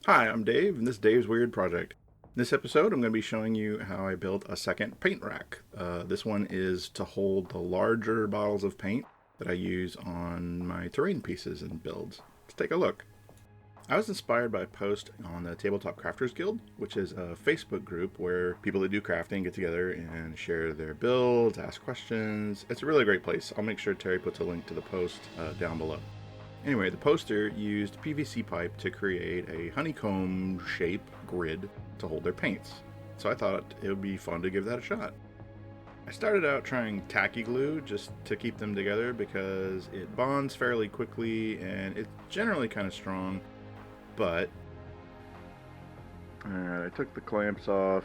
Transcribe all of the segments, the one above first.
Hi, I'm Dave, and this is Dave's Weird Project. In this episode, I'm going to be showing you how I built a second paint rack. This one is to hold the larger bottles of paint that I use on my terrain pieces and builds. Let's take a look. I was inspired by a post on the Tabletop Crafters Guild, which is a Facebook group where people that do crafting get together and share their builds, ask questions. It's a really great place. I'll make sure Terry puts a link to the post down below. Anyway, the poster used PVC pipe to create a honeycomb shape grid to hold their paints. So I thought it would be fun to give that a shot. I started out trying tacky glue just to keep them together because it bonds fairly quickly and it's generally kind of strong, but I took the clamps off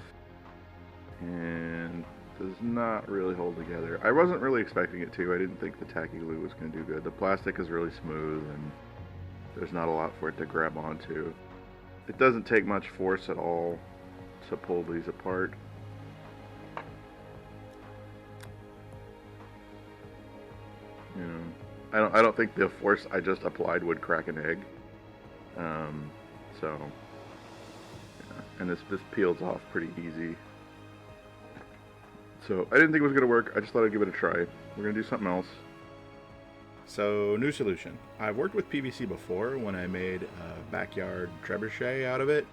and does not really hold together. I wasn't really expecting it to. I didn't think the tacky glue was going to do good. The plastic is really smooth and there's not a lot for it to grab onto. It doesn't take much force at all to pull these apart. You know, I don't think the force I just applied would crack an egg. So yeah. And this peels off pretty easy. So I didn't think it was going to work. I just thought I'd give it a try. We're going to do something else. So, new solution. I've worked with PVC before when I made a backyard trebuchet out of it.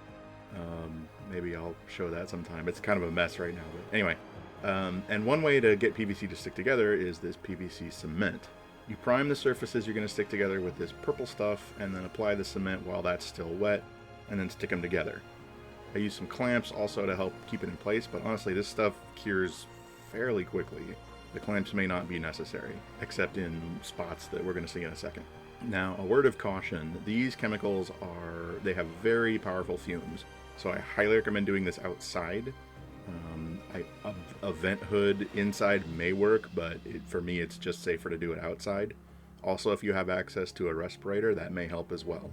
Maybe I'll show that sometime. It's kind of a mess right now. But anyway, and one way to get PVC to stick together is this PVC cement. You prime the surfaces you're going to stick together with this purple stuff and then apply the cement while that's still wet and then stick them together. I use some clamps also to help keep it in place, but honestly this stuff cures fairly quickly. The clamps may not be necessary, except in spots that we're going to see in a second. Now, a word of caution, these chemicals they have very powerful fumes, so I highly recommend doing this outside. A vent hood inside may work, but for me it's just safer to do it outside. Also, if you have access to a respirator, that may help as well.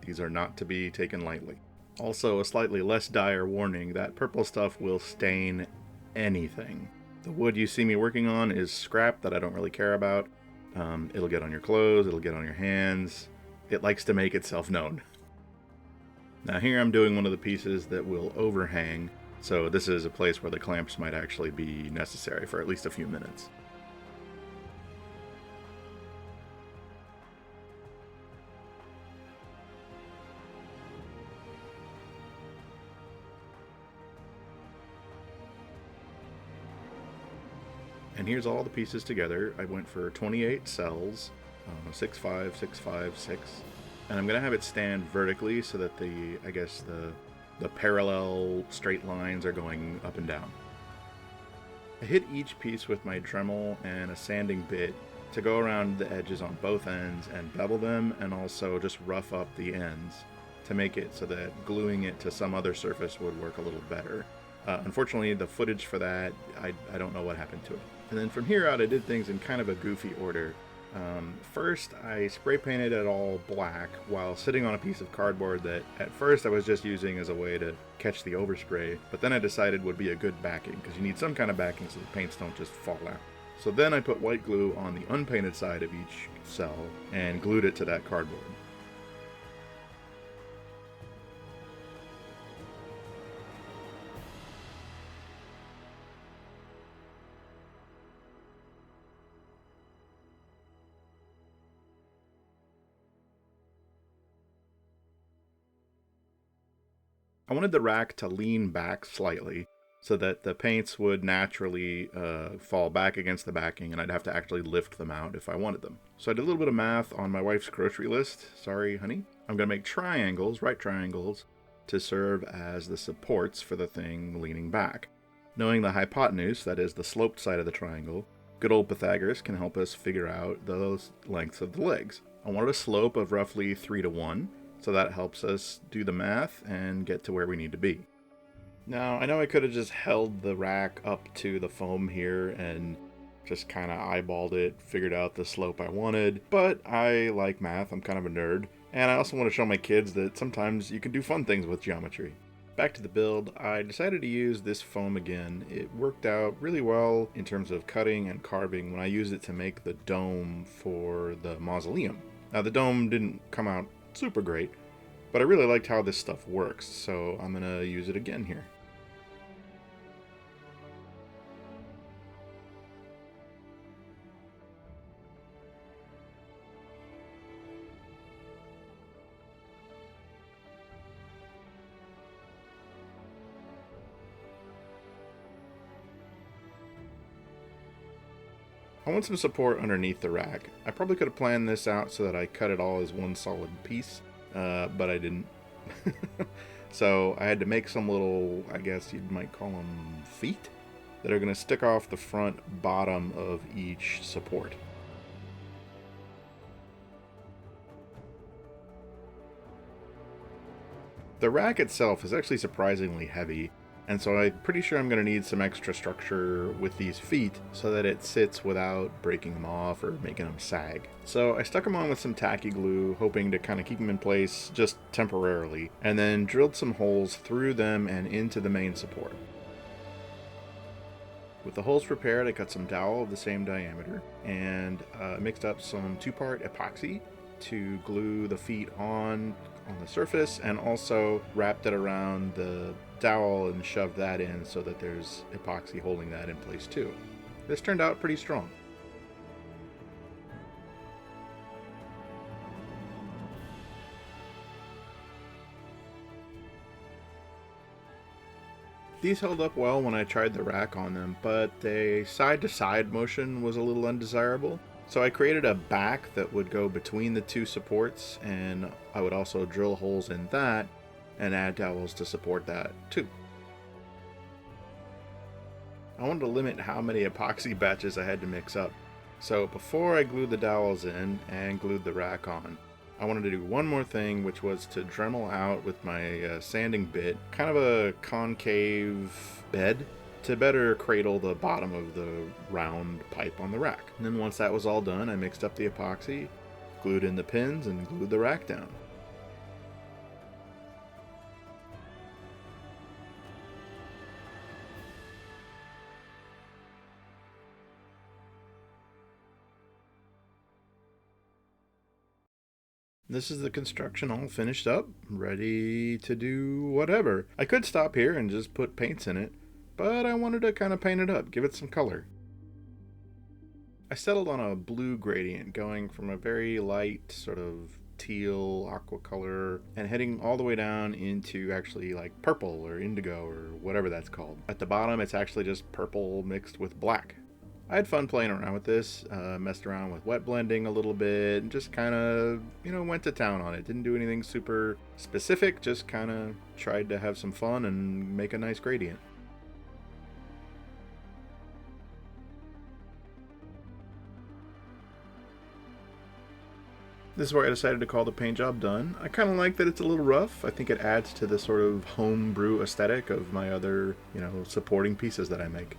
These are not to be taken lightly. Also, a slightly less dire warning, that purple stuff will stain anything. The wood you see me working on is scrap that I don't really care about. It'll get on your clothes, it'll get on your hands. It likes to make itself known. Now here I'm doing one of the pieces that will overhang, so this is a place where the clamps might actually be necessary for at least a few minutes. And here's all the pieces together. I went for 28 cells, 6, 5, 6, 5, 6. And I'm going to have it stand vertically so that the parallel straight lines are going up and down. I hit each piece with my Dremel and a sanding bit to go around the edges on both ends and bevel them and also just rough up the ends to make it so that gluing it to some other surface would work a little better. Unfortunately, the footage for that, I don't know what happened to it. And then from here out, I did things in kind of a goofy order. First, I spray painted it all black while sitting on a piece of cardboard that at first I was just using as a way to catch the overspray, but then I decided would be a good backing because you need some kind of backing so the paints don't just fall out. So then I put white glue on the unpainted side of each cell and glued it to that cardboard. I wanted the rack to lean back slightly so that the paints would naturally fall back against the backing and I'd have to actually lift them out if I wanted them. So I did a little bit of math on my wife's grocery list. Sorry, honey. I'm going to make triangles, right triangles, to serve as the supports for the thing leaning back. Knowing the hypotenuse, that is the sloped side of the triangle, good old Pythagoras can help us figure out those lengths of the legs. I wanted a slope of roughly 3:1. So that helps us do the math and get to where we need to be. Now, I know I could have just held the rack up to the foam here and just kind of eyeballed it, figured out the slope I wanted, but I like math, I'm kind of a nerd, and I also want to show my kids that sometimes you can do fun things with geometry. Back to the build, I decided to use this foam again. It worked out really well in terms of cutting and carving when I used it to make the dome for the mausoleum. Now, the dome didn't come out super great, but I really liked how this stuff works, so I'm going to use it again here. I want some support underneath the rack. I probably could have planned this out so that I cut it all as one solid piece, but I didn't. So I had to make some little, I guess you might call them feet, that are going to stick off the front bottom of each support. The rack itself is actually surprisingly heavy, and so I'm pretty sure I'm going to need some extra structure with these feet so that it sits without breaking them off or making them sag. So I stuck them on with some tacky glue, hoping to kind of keep them in place just temporarily, and then drilled some holes through them and into the main support. With the holes prepared, I cut some dowel of the same diameter and mixed up some 2-part epoxy to glue the feet on the surface, and also wrapped it around the dowel and shoved that in so that there's epoxy holding that in place too. This turned out pretty strong. These held up well when I tried the rack on them, but the side-to-side motion was a little undesirable. So I created a back that would go between the two supports, and I would also drill holes in that and add dowels to support that too. I wanted to limit how many epoxy batches I had to mix up. So before I glued the dowels in and glued the rack on, I wanted to do one more thing, which was to Dremel out with my sanding bit kind of a concave bed to better cradle the bottom of the round pipe on the rack. And then once that was all done, I mixed up the epoxy, glued in the pins, and glued the rack down. This is the construction all finished up, ready to do whatever. I could stop here and just put paints in it, but I wanted to kind of paint it up, give it some color. I settled on a blue gradient, going from a very light sort of teal aqua color and heading all the way down into actually like purple or indigo or whatever that's called. At the bottom it's actually just purple mixed with black. I had fun playing around with this, messed around with wet blending a little bit, and just kind of, went to town on it. Didn't do anything super specific, just kind of tried to have some fun and make a nice gradient. This is where I decided to call the paint job done. I kind of like that it's a little rough. I think it adds to the sort of homebrew aesthetic of my other, supporting pieces that I make.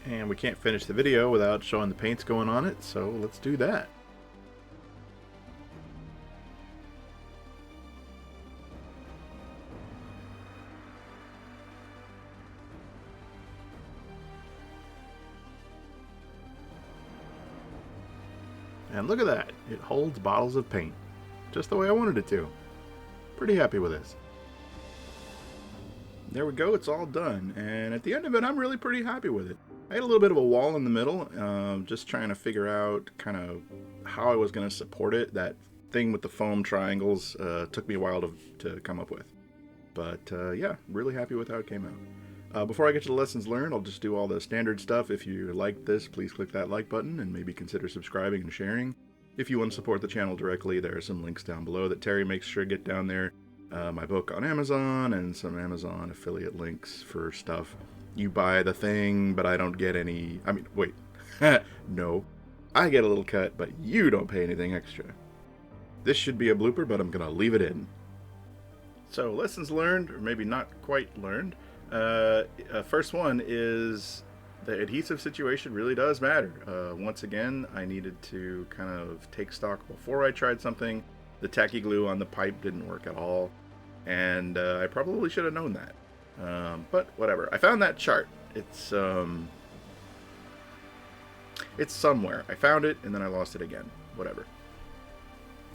And we can't finish the video without showing the paints going on it, so let's do that. And look at that, it holds bottles of paint, just the way I wanted it to. Pretty happy with this. There we go, it's all done, and at the end of it, I'm really pretty happy with it. I had a little bit of a wall in the middle, just trying to figure out kind of how I was going to support it. That thing with the foam triangles took me a while to come up with. But yeah, really happy with how it came out. Before I get to the lessons learned, I'll just do all the standard stuff. If you liked this, please click that like button and maybe consider subscribing and sharing. If you want to support the channel directly, there are some links down below that Terry makes sure to get down there. My book on Amazon and some Amazon affiliate links for stuff. You buy the thing, but I don't get any. I mean, wait. No. I get a little cut, but you don't pay anything extra. This should be a blooper, but I'm going to leave it in. So, lessons learned, or maybe not quite learned. First one is the adhesive situation really does matter. Once again, I needed to kind of take stock before I tried something. The tacky glue on the pipe didn't work at all, and I probably should have known that. But whatever. I found that chart. It's somewhere. I found it, and then I lost it again. Whatever.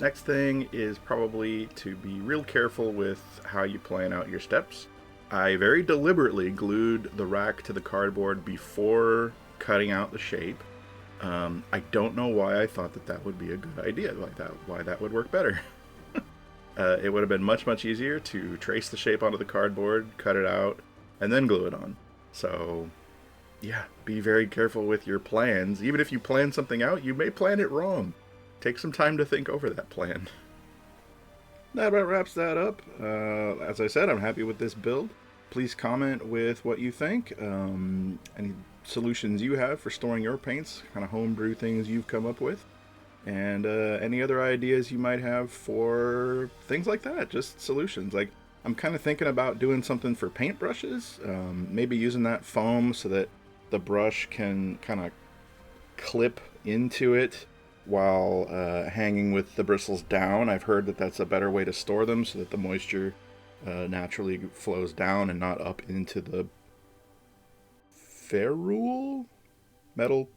Next thing is probably to be real careful with how you plan out your steps. I very deliberately glued the rack to the cardboard before cutting out the shape. I don't know why I thought that that would be a good idea, why that would work better. It would have been much, much easier to trace the shape onto the cardboard, cut it out, and then glue it on. So, yeah, be very careful with your plans. Even if you plan something out, you may plan it wrong. Take some time to think over that plan. That about wraps that up. As I said, I'm happy with this build. Please comment with what you think. Any solutions you have for storing your paints, kind of homebrew things you've come up with, and any other ideas you might have for things like that. Just solutions. Like, I'm kind of thinking about doing something for paintbrushes. Maybe using that foam so that the brush can kind of clip into it while hanging with the bristles down. I've heard that that's a better way to store them so that the moisture naturally flows down and not up into the ferrule metal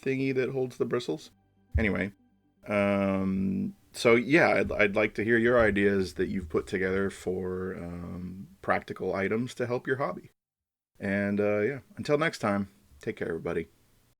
thingy that holds the bristles. Anyway, so yeah, I'd like to hear your ideas that you've put together for practical items to help your hobby. And yeah, until next time, take care, everybody.